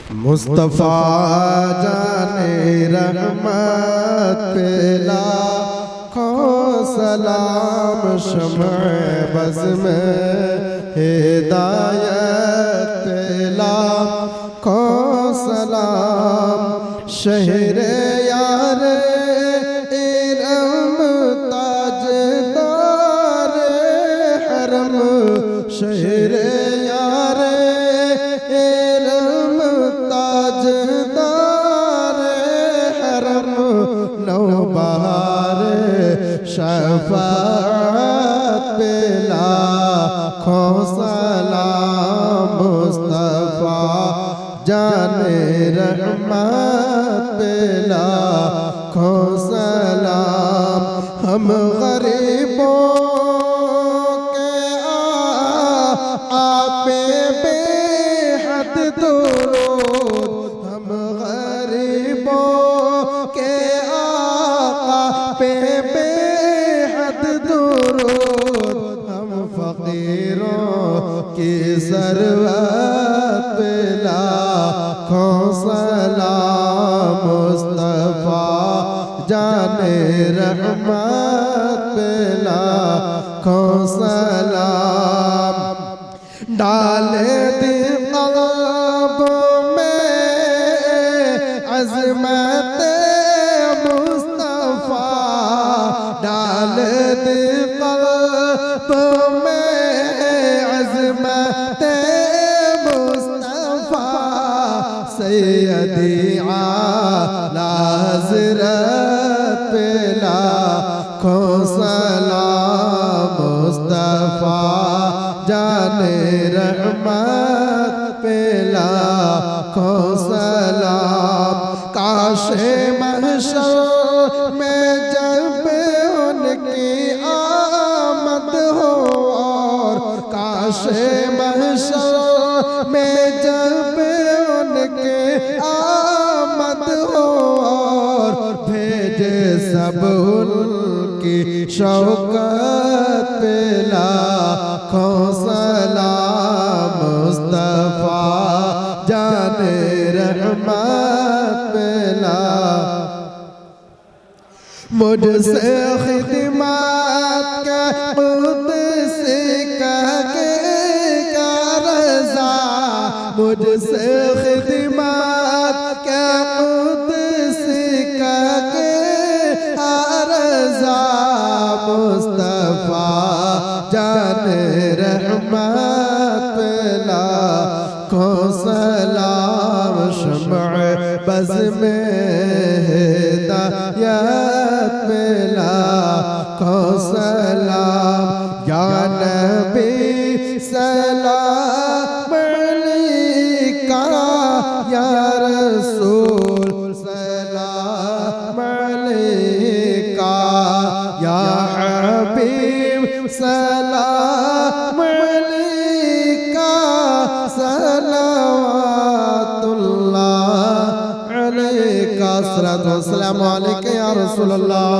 मुस्तफ़ा जाने रहमत पे लाखों सलाम, शम्अ बज़ में हिदायत पे लाखों सलाम। शहरे यार इरम ताजदार हरम, शहरे यार इरम ताजदार हरम। नौबहार शफ़ाअत पे लाखों सलाम, मुस्तफ़ा जाने रहमत पे लाखों सलाम। हम गरीबों के आपे बेहद दुरूद, हम गरीबों के आका पे बेहद दुरूद। हम फ़कीरों की ज़रूरत पे लाखों सलाम, मुस्तफ़ा जाने रहमत पे लाखों सलाम। डाले दिल क़ल्ब में अज़मत मुस्तफ़ा, डाले दिल क़ल्ब में अज़मत मुस्तफ़ा। सैयदी आला हज़रत पे लाखों सलाम, मुस्तफ़ा जाने रहमत पे लाखों सलाम। काशे महशर में जब उनकी आमद हो, और काशे महशर में जब उनके आमद हो, और भेजे सब उनकी शौकत पे लाखों सलाम, मुस्तफ़ा जाने रहमत पे लाखों। मुझसे खिदमत का कुद्स कह के क्या रज़ा, मुझसे खिदमत का कुद्स कह के रज़ा। मुस्तफ़ा जाने रहमत पे लाखों सलाम, शम्अ बज़ में हिदायत पे लाखों सलाम। या नबी सलाम अलैका, या रसूल सलाम अलैका, या हबीब सलाम अलैका। सलावतुल्लाह अलैका, अस्सलातु वस्सलामु अलैका या रसूलल्लाह,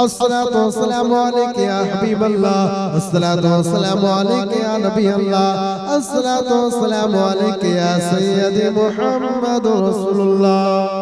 अस्सलातु वस्सलामु अलैका या हबीबल्लाह, अस्सलातु वस्सलामु अलैका या नबी अल्लाह, अस्सलातु वस्सलामु अलैका या सय्यदी मुहम्मद रसूलुल्लाह।